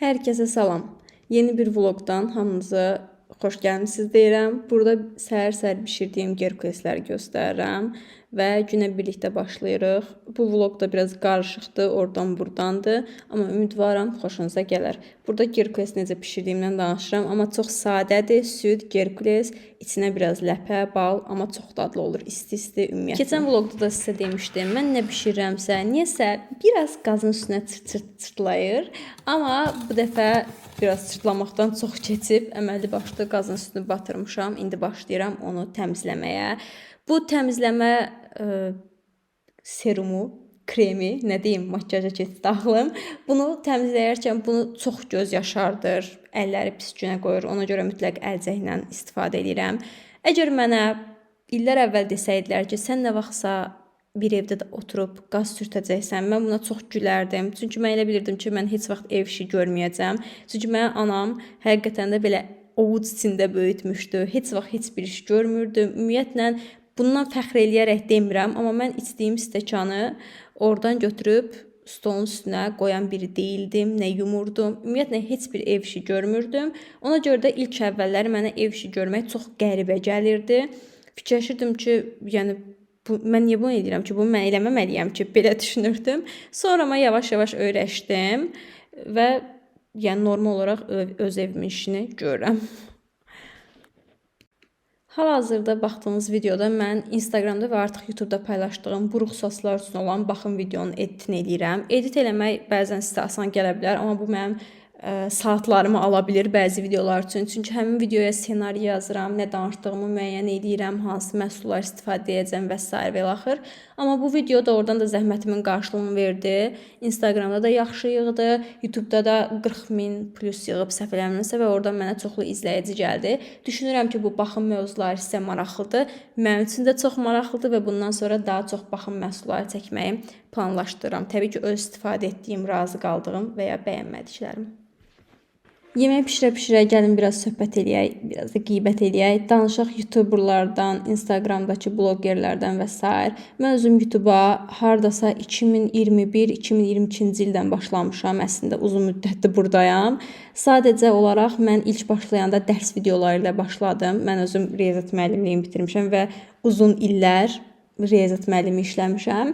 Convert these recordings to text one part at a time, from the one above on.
Hər kəsə salam. Yeni bir vlogdan hamınıza xoş gəlmisiniz deyirəm. Burada səhər-səhər bişirdiyim gerkulesləri göstərirəm və günə birlikdə başlayırıq. Bu vlog da biraz qarışıqdır, oradan-burdandır, amma ümidvaram xoşunuza gələr. Burada gerkules necə bişirdiyimdən danışıram, amma çox sadədir. Süd, gerkules, içinə biraz ləpə, bal, amma çox dadlı olur. İsti-isti ümumiyyətlə. Keçən vlogda da sizə demişdim, mən nə bişirirəmsə, niyəsə biraz qazın üstünə çırtlayır, amma bu dəfə biraz çırtlamaqdan çox keçib, əməlli başlı qazın üstünü batırmışam. İndi başlayıram onu təmizləməyə. Bu təmizləmə serumu, kremi, nə deyim, makyaja keçdi daxilım. Bunu təmizləyərkən bunu çox göz yaşardır, əlləri pis günə qoyur. Ona görə mütləq əlcəklə istifadə edirəm. Əgər mənə illər əvvəl desəydilər ki, sən nə vaxtsa bir evdə də oturub qaz sürtəcəksən, mən buna çox gülərdim. Çünki mən elə bilirdim ki, mən heç vaxt ev işi görməyəcəm. Çünki mənim anam həqiqətən də belə ovuc içində böyütmüşdü. Heç vaxt heç bir iş görmürdüm. Ümumiyyətlə bundan fəxr eləyərək demirəm, amma mən içdiyim stəkanı oradan götürüb stolun üstünə qoyan biri deyildim, nə yumurdum. Ümumiyyətlə heç bir ev işi görmürdüm. Ona görə də ilk əvvəlləri mənə ev işi görmək çox qəribə gəlirdi. Fikirləşirdim ki, yəni mən niyə bunu edirəm ki, bunu mən eləməməliyəm ki, belə düşünürdüm. Sonra mən yavaş-yavaş öyrəşdim və yəni normal olaraq öz evimin işini görürəm. Hal-hazırda baxdığınız videoda mən Instagramda və artıq YouTube'da paylaşdığım buruq soslar üçün olan baxım videonun editini edirəm. Edit eləmək bəzən sizə asan gələ bilər, amma bu mənim saatlarımı ala bilir bəzi videolar üçün. Çünki həmin videoya ssenari yazıram, nə danışdığımı müəyyən edirəm, hansı məhsullar istifadə edəcəm və s. və ilaxır. Amma bu video doğrudan da zəhmətimin qarşılığını verdi. Instagramda da yaxşı yığdı, YouTube'da da 40.000 plus yığıb səhv eləmirəmsə və oradan mənə çoxlu izləyici gəldi. Düşünürəm ki, bu baxım mövzuları sizə maraqlıdır. Mənim üçün də çox maraqlıdır və bundan sonra daha çox baxım məhsulları çəkməyi planlaşdırıram. Təbii ki, öz istifadə etdiyim, razı qaldığım və ya bəyənmədiklərim. Yemək pişirə-pişirə gəlin biraz söhbət eləyək, biraz da qeybət eləyək. Danışaq YouTuberlardan, Instagramdakı blogerlərdən və s. Mən özüm YouTube'a hardasa 2021-2022-ci ildən başlamışam. Əslində uzun müddətdir buradayam. Sadəcə olaraq mən ilk başlayanda dərs videoları ilə başladım. Mən özüm riyaziyyat müəllimliyini bitirmişəm və uzun illər riyaziyyat müəllimi işləmişəm.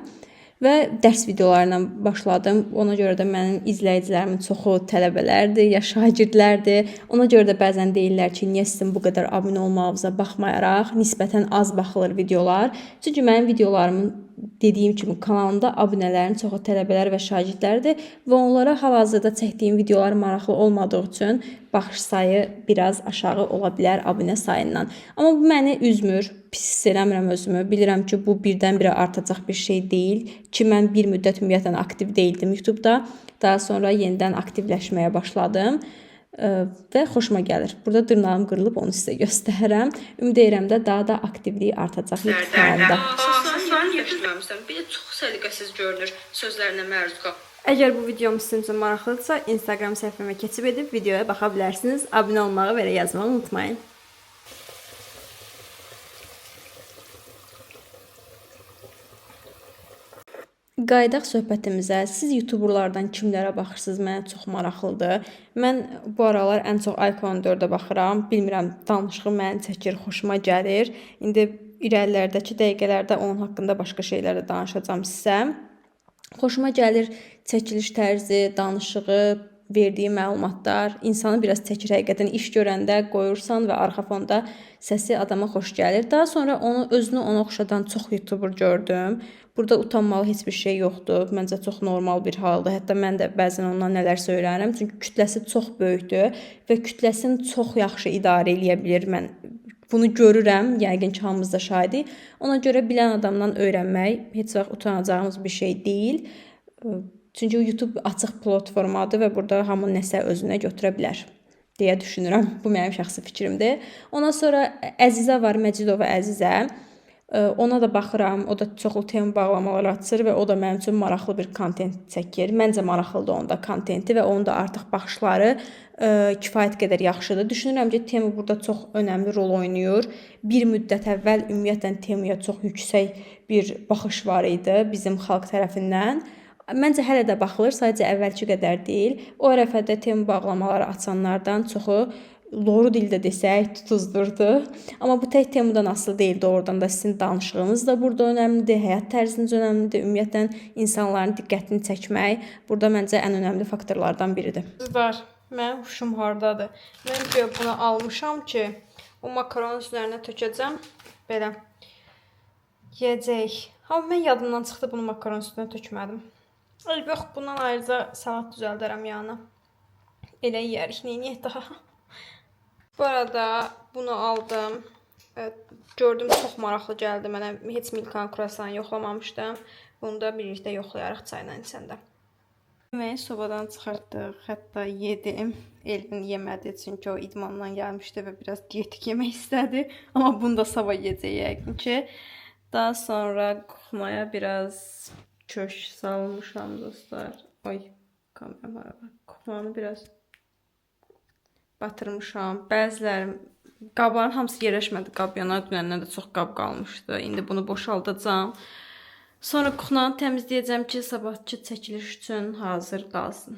Və dərs videolarına başladım. Ona görə də mənim izləyicilərimin çoxu tələbələrdir, ya şagirdlərdir. Ona görə də bəzən deyirlər ki, niyə sizin bu qədər abunə olmağınıza baxmayaraq nisbətən az baxılır videolar. Çünki mənim videolarımın dediyim kimi kanalımda abunələrin çoxu tələbələr və şagirdlərdir və onlara hal-hazırda çəkdiyim videolar maraqlı olmadığı üçün baxış sayı biraz aşağı ola bilər abunə sayından. Amma bu məni üzmür, pis hiss eləmirəm özümü. Bilirəm ki, bu birdən-birə artacaq bir şey deyil ki, mən bir müddət ümumiyyətlə aktiv deyildim YouTube'da. Daha sonra yenidən aktivləşməyə başladım və xoşuma gəlir. Burada dırnağım qırılıb, onu sizə göstərirəm. Ümid edirəm də daha da aktivliyi artacaq YouTube kanalında. Sözlərini yaşamamışsan, bir də çox səliqəsiz görünür sözlərinə məruz qal. Əgər bu videom sizin üçün maraqlıdırsa, Instagram səhifəmə keçib edib videoya baxa bilərsiniz. Abunə olmağı və yazmağı unutmayın. Qayıdaq söhbətimizə. Siz YouTuberlardan kimlərə baxırsınız? Mənə çox maraqlıdır. Mən bu aralar ən çox iPhone 4-ə baxıram. Bilmirəm, danışığı məni çəkir, xoşuma gəlir. İndi irəlilərdəki dəqiqələrdə onun haqqında başqa şeylər də danışacağam sizə. Xoşuma gəlir çəkiliş tərzi, danışığı, verdiyi məlumatlar, insanı biraz çəkir həqiqətən. İş görəndə qoyursan və arxa fonda səsi adama xoş gəlir. Daha sonra özünü ona oxşadan çox YouTuber gördüm. Burada utanmalı heç bir şey yoxdur. Məncə çox normal bir haldır. Hətta mən də bəzən ondan nələrsə öyrənirəm. Çünki kütləsi çox böyükdür və kütləsini çox yaxşı idarə edə bilir. Mən bunu görürəm, yəqin ki, hamımız da şahidik. Ona görə bilən adamdan öyrənmək heç vaxt utanacağımız bir şey deyil. Çünki YouTube açıq platformadır və burada hamı nəsə özünə götürə bilər deyə düşünürəm. Bu mənim şəxsi fikrimdir. Ondan sonra Əzizə var, Məcidova Əzizə. Ona da baxıram, o da çoxlu tema bağlamalar açır və o da mənim üçün maraqlı bir kontent çəkir. Məncə maraqlıdır onun da kontenti və onun da artıq baxışları kifayət qədər yaxşıdır. Düşünürəm ki, tema burada çox önəmli rol oynayır. Bir müddət əvvəl ümumiyyətlə temaya çox yüksək bir baxış var idi bizim xalq tərəfindən. Məncə hələ də baxılır, sadəcə əvvəlki qədər deyil. O ərəfədə Temu bağlamaları açanlardan çoxu loru dildə desək tutuzdurdu. Amma bu tək Temudan asılı deyil, doğrudan da sizin danışığınız da burada önəmlidir, həyat tərziniz önəmlidir. Ümumiyyətlə insanların diqqətini çəkmək burada məncə ən önəmli faktorlardan biridir. Qızlar, mənim huşum hardadır? Mən bunu almışam ki, o makaronun üzərinə tökəcəm. Belə yeyəcək. Amma mən yadımdan çıxdı, bunu makaronun üstünə tökmədim. Yox, bundan ayrıca salat düzəldərəm yanına. Elə yeyərik, neyniyək daha. Bu arada bunu aldım. Gördüm, çox maraqlı gəldi mənə. Heç Milkanın kruasanı yoxlamamışdım. Bunu da birlikdə yoxlayarıq çayla içəndə. Yeməyi sobadan çıxartdıq, hətta yedim. Elvin yemədi, çünki o idmandan gəlmişdi və biraz dietik yemək istədi. Amma bunu da sabah yeyəcək yəqin ki. Daha sonra kuxmaya biraz köş salmışam dostlar. Oy, kamera var. Kuxmanı biraz batırmışam. Bəziləri qabların hamısı yerləşmədi qab yana. Dünəndən də çox qab qalmışdı. İndi bunu boşaldacağam. Sonra kuxnanı təmizləyəcəm ki, sabahçı çəkiliş üçün hazır qalsın.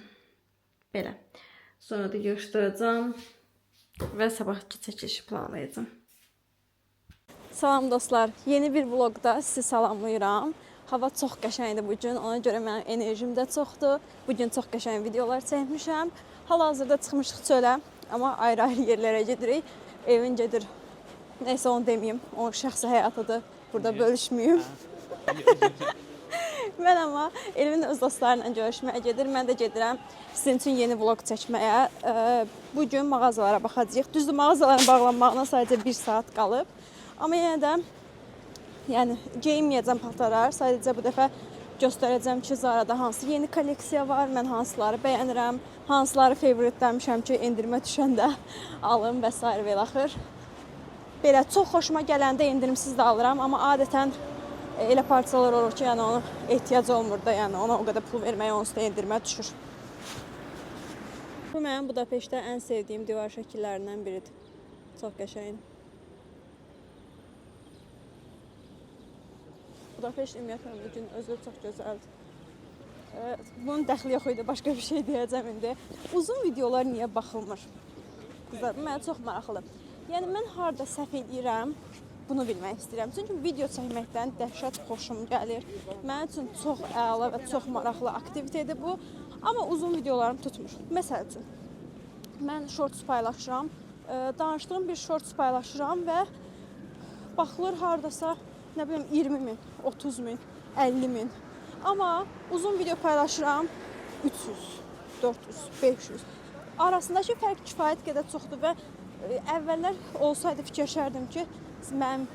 Belə. Sonra da yığışdıracağım və sabahçı çəkilişi planlayacağım. Salam dostlar. Yeni bir vlogda sizi salamlayıram. Hava çox qəşəngdir bugün. Ona görə mənim enerjim də çoxdur. Bugün çox qəşəng videolar çəkmişəm. Hal-hazırda çıxmışıq çölə. Amma ayrı-ayrı yerlərə gedirik. Evin gedir. Nəysə onu deməyim. Onun şəxsi həyatıdır. Burada bölüşməyim. Mən amma Elvin öz dostlarla görüşməyə gedir. Mən də gedirəm sizin üçün yeni vlog çəkməyə. Bugün mağazalara baxacağıq. Düzdür, mağazaların bağlanmağına sadəcə 1 saat qalıb. Amma yenə də yəni geyinməyəcəm paltarlar. Sadəcə bu dəfə göstərəcəm ki, Zara'da hansı yeni kolleksiya var, mən hansıları bəyənirəm, hansıları favoritləmişəm ki, endirmə düşəndə alım və s. və axır. Belə çox xoşuma gələndə endirimsiz də alıram, amma adətən elə parçalar olur ki, yəni ona ehtiyac olmur da, yəni ona o qədər pul verməyə onsuz da endirmə düşür. Bu mənim Budapeştdə ən sevdiyim divar şəkillərindən biridir. Çox qəşəngdir. Budapeşt ümumiyyətlə bugün özü çox gözəldir. Bunun dəxli yox idi, başqa bir şey deyəcəm indi. Uzun videolar niyə baxılmır? Qızlar, bu mənə çox maraqlıdır. Yəni mən harda səhv edirəm, bunu bilmək istəyirəm. Çünki video çəkməkdən dəhşət xoşum gəlir. Mənim üçün çox əla və çox maraqlı aktivitedir bu. Amma uzun videolarım tutmur. Məsəl üçün, mən shorts paylaşıram, danışdığım bir shorts paylaşıram və baxılır hardasa, nə bilim, 20 min, 30 min, 50 min. Amma uzun video paylaşıram 300, 400, 500. Arasındakı fərq kifayət qədər çoxdur və əvvəllər olsaydı fikirləşərdim ki, mənim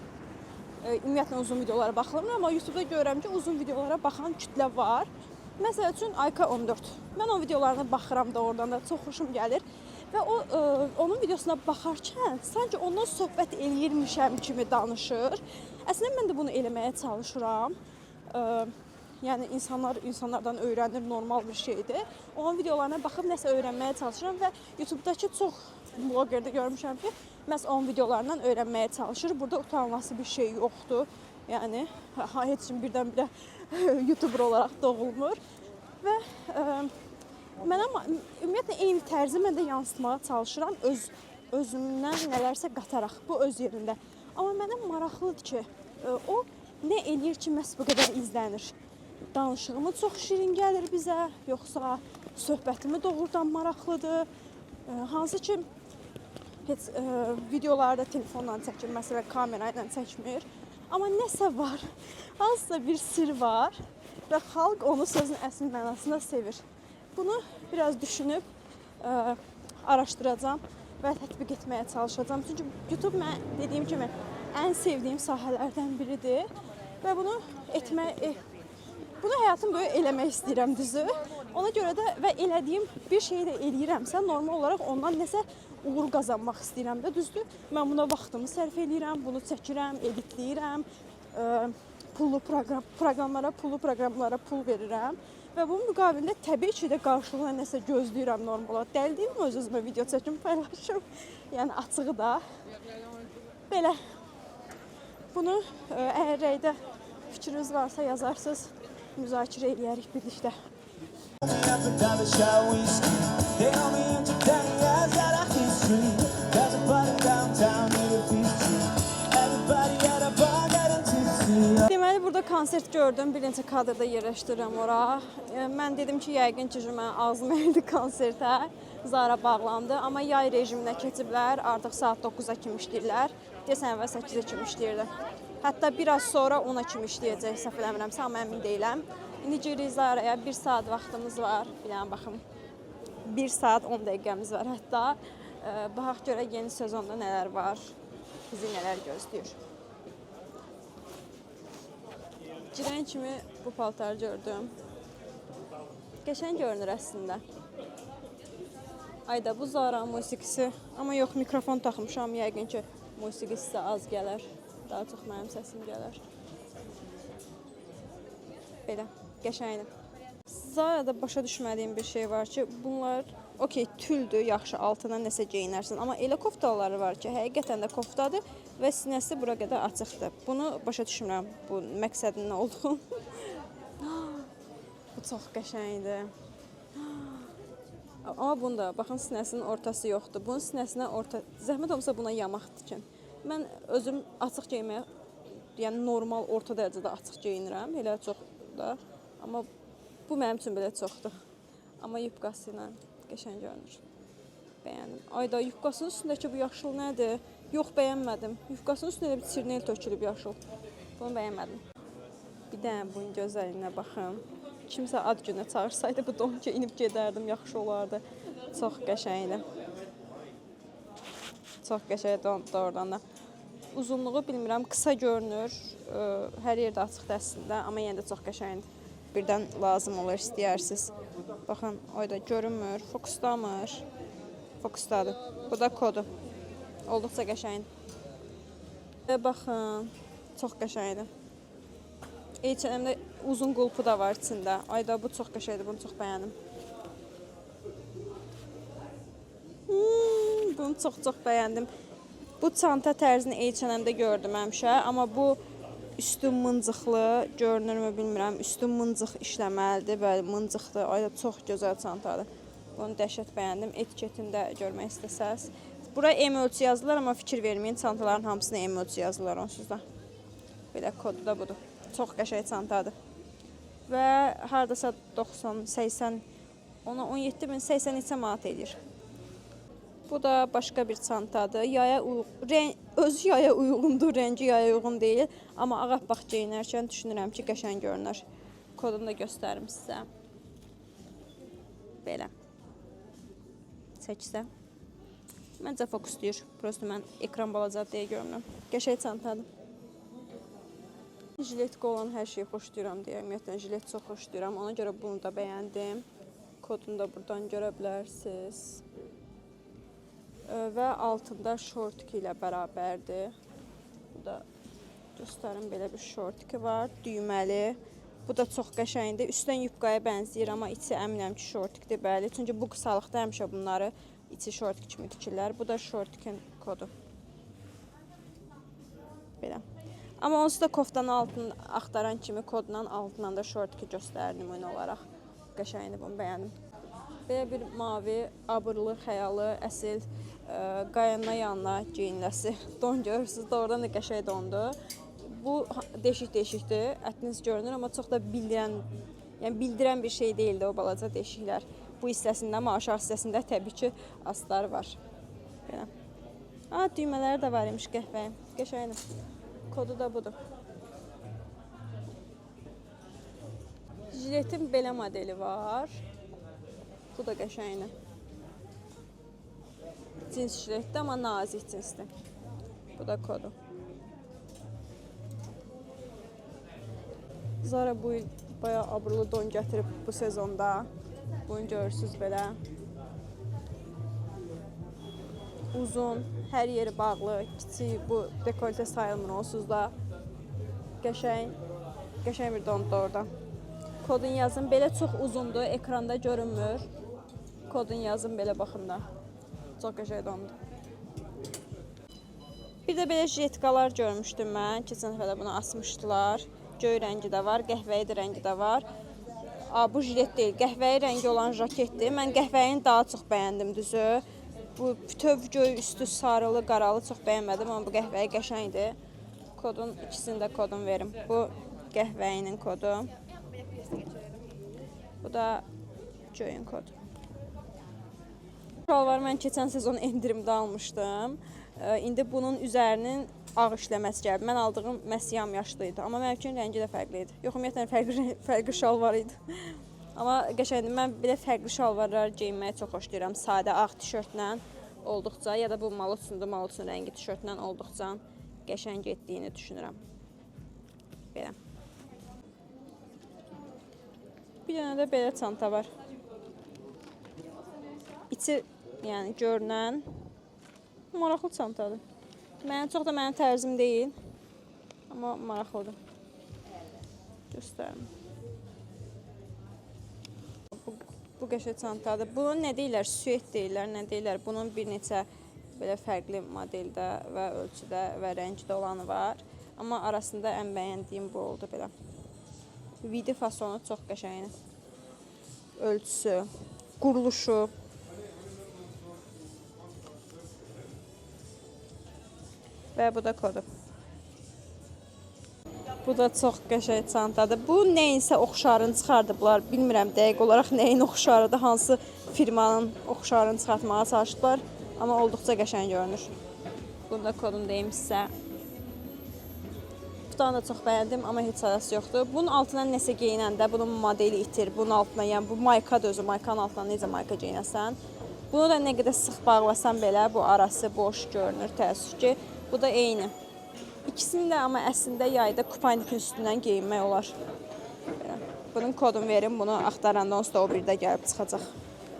ümumiyyətlə uzun videolara baxılmır, amma YouTube-da görürəm ki, uzun videolara baxan kütlə var. Məsəl üçün Ayka 14. Mən o videolarına baxıram da, oradan da çox xoşum gəlir. Və onun videosuna baxarkən sanki ondan söhbət eləyirmişəm kimi danışır. Əslində mən də bunu eləməyə çalışıram. Yəni insanlardan öyrənir, normal bir şeydir. Onun videolarına baxıb nəsə öyrənməyə çalışıram və YouTube-dakı çox blogerdə görmüşəm ki, məhz onun videolarından öyrənməyə çalışır. Burada utanılması bir şey yoxdur. Yəni heç kim birdən-birə YouTuber olaraq doğulmur. Və mən amma ümumiyyətlə eyni tərzi mən də yansıtmağa çalışıram, özümdən nələrsə qataraq, bu öz yerində. Amma mənə maraqlıdır ki, o nə eləyir ki, məhz bu qədər izlənir? Danışığımı çox şirin gəlir bizə, yoxsa söhbətimi doğrudan maraqlıdır? Hansı ki, heç videolarda telefonla çəkir, məsələn, kamera ilə çəkmir. Amma nəsə var, hansısa bir sir var və xalq onu sözün əsl mənasında sevir. Bunu biraz düşünüb araşdıracağam və tətbiq etməyə çalışacağım. Çünki YouTube mən dediyim kimi ən sevdiyim sahələrdən biridir və bunu həyatım boyu eləmək istəyirəm, düzü. Ona görə də və elədiyim bir şeyi də eləyirəmsə, normal olaraq ondan nəsə uğur qazanmaq istəyirəm də, düzdür. Mən buna vaxtımı sərf edirəm, bunu çəkirəm, editləyirəm, pullu proqramlara pul verirəm və bunun müqabilində təbii ki də qarşılığında nəsə gözləyirəm normal olaraq. Dəli deyilmi öz-özümə video çəkim, paylaşım, yəni açığı da. Belə, bunu əgər rəydə fikriniz varsa yazarsınız, müzakirə eləyərik birlikdə. Up another shot whiskey. They owe me into years out of history. There's a party downtown near the Fifth Street. Everybody at a bar getting tipsy. Deməli, burada konsert gördüm. Bir neçə kadrda yerləşdirirəm ora. Mən dedim ki, yəqin ki, mən ağzım əyildi konsertə. Zara bağlandı. Amma yay rejiminə keçiblər. Artıq saat 9-a kimi işləyirlər. Deyəsən əvvəl 8-ə kimi işləyirdi. Hətta biraz sonra 10-a kimi işləyəcək, səhv eləmirəmsə, amma əmin deyiləm. İndi giririk Zaraya. 1 saat vaxtımız var. Bilən baxım. 1 saat 10 dəqiqəmiz var hətta. Baxaq görə yeni sezonda nələr var. Bizi nələr gözləyir. Girən kimi bu paltarı gördüm. Qəşəng görünür əslində. Ayda bu Zara musiqisi. Amma yox, mikrofon taxmışam. Yəqin ki, musiqisi az gələr. Daha çox mənim səsim gələr. Belə, qəşəngdir. Zara'da başa düşmədiyim bir şey var ki, bunlar okey, tüldür, yaxşı, altına nəsə geyinərsən. Amma elə koftaları var ki, həqiqətən də koftadır və sinəsi bura qədər açıqdır. Bunu başa düşmürəm, bu məqsədin nə olduğunu. Bu çox qəşəngdir. Amma bunda, baxın, sinəsinin ortası yoxdur. Bunun sinəsinə zəhmət olmasa buna yamaq dikin. Mən özüm açıq geyməyə, yəni normal orta dərəcədə açıq geyinirəm, elə çox da. Amma bu mənim üçün belə çoxdur. Amma yubqası ilə qəşəng görünür. Bəyəndim. Ayda, yubqasının üstündəki bu yaşıl nədir? Yox, bəyənmədim. Yubqasının üstündə elə bir sirnel tökülüb yaşıl. Bunu bəyənmədim. Bir dənə bunun gözəliyinə baxın. Kimsə ad günə çağırsaydı bu don geyinib gedərdim, yaxşı olardı. Çox qəşəngdir. Çox qəşəng dondur oradan da. Uzunluğu bilmirəm, qısa görünür. Hər yerdə açıqdır əslində, amma yenə də çox qəşəngdir. Birdən lazım olur, istəyirsiniz. Baxın, oyda görünmür, fokuslamır. Fokusdadır. Bu da kodu. Olduqca qəşəngdir. Baxın, çox qəşəngdir. H&M-də uzun qulpu da var içində. Ayda bu çox qəşəngdir, bunu çox bəyəndim. Bunu çox bəyəndim. Bu çanta tərzini H&M-də gördüm həmişə, amma bu üstü mıncıqlı, görünürmü bilmirəm. Üstü mıncıq işləməlidir, bəli, mıncıqdır. Ayda çox gözəl çantadır. Bunu dəhşət bəyəndim. Etiketində görmək istəsəz. Bura M ölçü yazılır, amma fikir verməyin, çantaların hamısına M ölçü yazılır onsuz da. Belə kodu da budur. Çox qəşəng çantadır. Və hardasa 90, 80, ona 17 min, 80 neçə manat edir. Bu da başqa bir çantadır. Özü yaya uyğundur, rəngi yaya uyğun deyil. Amma ağappaq geyinərkən düşünürəm ki, qəşəng görünür. Kodunu da göstərim sizə. Belə. Çəksə. Məncə fokuslayır. Prosto mən ekran balaca deyə görünürəm. Qəşəng çantadır. Jiletka olan hər şeyi xoşlayıram deyə. Ümumiyyətlə, jilet çox xoşlayıram. Ona görə bunu da bəyəndim. Kodunu da buradan görə bilərsiniz. Və altında şortiki ilə bərabərdir. Bu da göstərim, belə bir şortiki var. Düyməli. Bu da çox qəşəngdir. Üstdən yubqaya bənzəyir, amma içi əminəm ki, şortikdir, bəli. Çünki bu qısalıqda həmişə bunları içi şortik kimi tikirlər. Bu da şortikin kodu. Belə. Amma onsuz da koftanın altını axtaran kimi kodla altından da şortiki göstərir nümunə olaraq. Qəşəngdir, bunu bəyəndim. Belə bir mavi, abırlı, xəyalı, əsil, qayanına yanına geyinləsi don görürsünüz. Doğrudan da qəşəng dondur. Bu deşik-deşikdir, ətiniz görünür, amma çox da bildirən bir şey deyildi o balaca deşiklər. Bu hissəsində, amma aşağı hissəsində təbii ki, aslar var. Belə. Düymələri də var imiş qəhvəyə. Qəşəngdir. Kodu da budur. Jiletin belə modeli var. Bu da qəşəngdir. Cins jiletdir, amma nazik cinsdir. Bu da kodu. Zara bu il bayağı abırlı don gətirib bu sezonda. Bunu görürsünüz belə. Uzun, hər yeri bağlı, kiçik, bu dekolte sayılmır onsuz da. Qəşəng bir dondur orada. Kodun yazın, belə çox uzundur, ekranda görünmür. Kodun yazın, belə baxın da. Çox qəşəng dondur. Bir də belə jiletkalar görmüşdüm mən. Keçən dəfə də bunu asmışdılar. Göy rəngi də var, qəhvəyi rəngi də var. Bu jilet deyil, qəhvəyi rəngi olan jaketdir. Mən qəhvəyini daha çox bəyəndim düzü. Bu bütöv göy üstü sarılı, qaralı çox bəyənmədim, amma bu qəhvəyi qəşəngdir. Kodun ikisini də kodun verim. Bu qəhvəyinin kodu. Bu da göyün kodu. Şalvarı mən keçən sezon endirimdə almışdım. İndi bunun üzərinin ağ işləməsi gəldi. Mən aldığım məhz yaşlı idi, amma mənim üçün rəngi də fərqli idi. Yox, ümumiyyətlə fərqli şalvar idi. Amma qəşəngdir. Mən belə fərqli şalvarlar geyinməyi çox xoşlayıram. Sadə ağ tişörtlə olduqca, ya da bu malutsundur, malutsun rəngi tişörtlə olduqca qəşəng etdiyini düşünürəm. Belə. Bir dənə də belə çanta var. İçi, yəni görünən maraqlı çantadır. Çox da mənim tərzim deyil, amma maraqlıdır. Göstərim. Bu qəşəng çantadır. Bunu nə deyirlər? Süet deyirlər, nə deyirlər? Bunun bir neçə belə fərqli modeldə və ölçüdə və rəngdə olanı var. Amma arasında ən bəyəndiyim bu oldu belə. Vidi fasonu çox qəşəngdir. Ölçüsü, quruluşu. Və bu da kodu. Bu da çox qəşəng çantadır. Bu nəyinsə oxşarını çıxardıblar. Bilmirəm dəqiq olaraq nəyin oxşarıdır, hansı firmanın oxşarını çıxartmağa çalışdılar. Amma olduqca qəşəng görünür. Bunu da kodunu deyim sizə. Butanı da çox bəyəndim, amma heç arası yoxdur. Bunun altına nəsə geyinəndə bunun modeli itir. Bunun altına, yəni bu mayka da özü, maykanın altına necə mayka geyinəsən. Bunu da nə qədər sıx bağlasan belə bu arası boş görünür, təəssüf ki. Bu da eyni. İkisini də amma əslində yayda kupaynikin üstündən geyinmək olar. Belə. Bunun kodunu verim, bunu axtaranda onsuz da o birdə gəlib çıxacaq.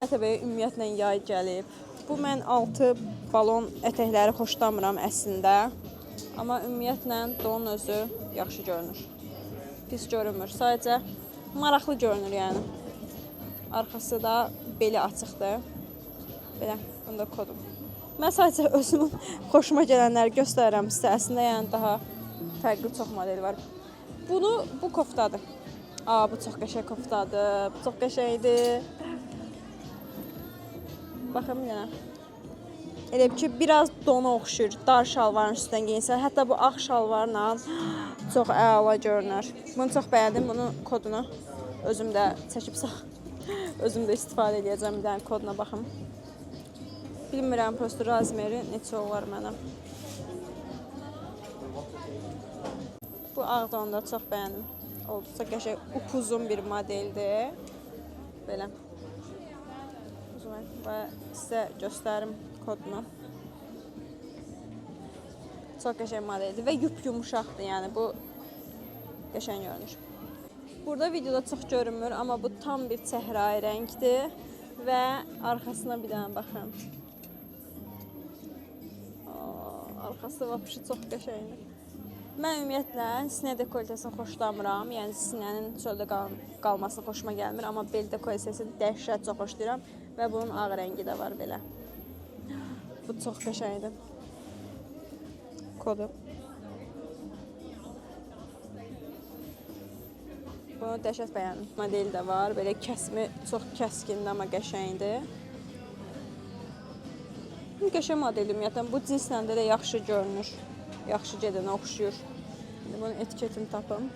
Ətəbəyə ümumiyyətlə yay gəlib. Bu mən 6 balon ətəkləri xoşlamıram əslində. Amma ümumiyyətlə donun özü yaxşı görünür. Pis görünmür. Sadəcə maraqlı görünür yəni. Arxası da beli açıqdır. Belə, bunda kodum. Mən sadəcə özümün xoşuma gələnləri göstərirəm sizə. Əslində yəni daha fərqli çox model var. Bu koftadır. Bu çox qəşəng koftadır. Bu çox qəşəngdir. Baxın bir dənə. Elə ki, biraz dona oxşur. Dar şalvarın üstündən geyinsən. Hətta bu ağ şalvarla çox əla görünür. Bunu çox bəyəndim. Bunun kodunu özüm də çəkib özüm də istifadə edəcəm. Bir dənə koduna baxım. Bilmirəm, prosto razmeri neçə olar mənə. Bu ağ donda çox bəyəndim. Olduqca qəşəng, upuzun bir modeldir. Belə. Və sizə göstərim kodunu. Çox qəşəng modeldir və yumuşaqdır, yəni bu qəşəng görünür. Burada videoda çox görünmür, amma bu tam bir çəhrayı rəngdir və arxasına bir dənə baxın. Arxası vapşı çox qəşəngdir. Mən ümumiyyətlə sinə dekoltesini xoşlamıram. Yəni sinənin çöldə qalmasını xoşuma gəlmir. Amma bel dekoltesini dəhşət çox xoşlayıram. Və bunun ağ rəngi də var belə. Bu çox qəşəngdir. Kodu. Bunu dəhşət bəyəndim. Model də var. Belə kəsmi çox kəskindir, amma qəşəngdir. Qəşəng model ümumiyyətlə. Bu cinslə də yaxşı görünür. Yaxşı gedənə oxşuyur. İndi bunun etiketini tapım.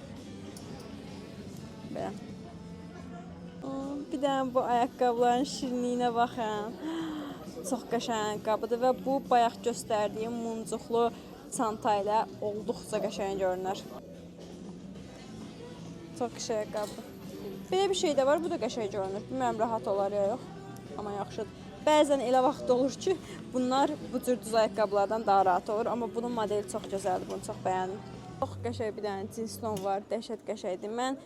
Belə. Bir dənə bu ayaqqabıların şirinliyinə baxın. Çox qəşəng ayaqqabıdır və bu bayaq göstərdiyim muncuqlu çanta ilə olduqca qəşəng görünür. Çox qəşəng ayaqqabıdır. Belə bir şey də var, bu da qəşəng görünür. Bilmirəm rahat olar ya yox, amma yaxşıdır. Bəzən elə vaxt olur ki, bunlar bu cür düz ayaqqabılardan daha rahat olur, amma bunun modeli çox gözəldir, bunu çox bəyəndim. Çox qəşəng bir dənə cins don var, dəhşət qəşəngdir. Mən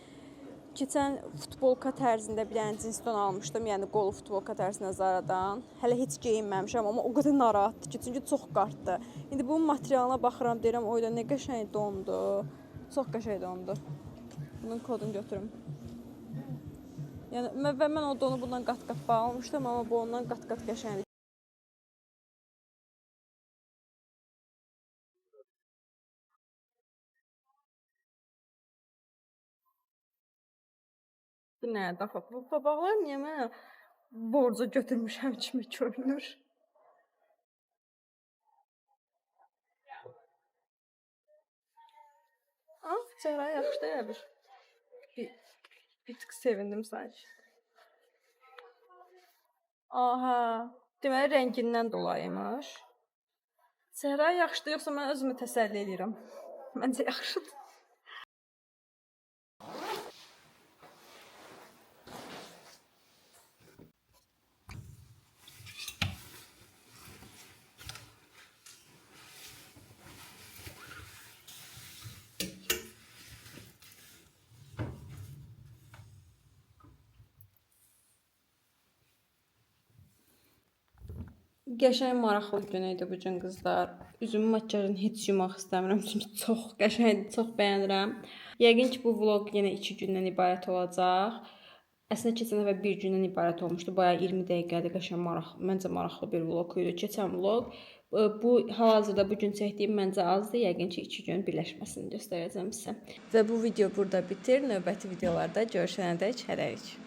keçən futbolka tərzində bir dənə cins don almışdım, yəni qolu futbolka tərzində Zaradan. Hələ heç geyinməmişəm, amma o qədər narahatdır ki, çünki çox qartdır. İndi bunun materialına baxıram, deyirəm, oyda nə qəşəng dondur, çox qəşəng dondur. Bunun kodunu götürüm. Yəni, və mən o donu bundan qat-qat bağlamışdım, amma bu ondan qat-qat qəşəngdir. Bu nədir axı? Bu papaqlar niyə mənə borca götürmüşəm kimi görünür? Ah, Səhra yaxşı da bir tık sevindim sanki. Aha, deməli rəngindən dolayıymış. Səhra yaxşıdır, yoxsa mən özümü təsəlli edirəm? Məncə yaxşıdır. Qəşəng maraqlı gün idi bu gün qızlar. Üzümün makiyajını heç yumaq istəmirəm çünki çox qəşəngdir, çox bəyənirəm. Yəqin ki bu vloq yenə 2 gündən ibarət olacaq. Əslində keçən dəfə 1 gündən ibarət olmuşdu. Bayağı 20 dəqiqədir, qəşəng məncə maraqlı bir vloq idi. Keçən vloq bu hal-hazırda bu gün çəkdiyim məncə azdır. Yəqin ki 2 gün birləşməsini göstərəcəm sizə. Və bu video burada bitir. Növbəti videolarda görüşənədək hələlik.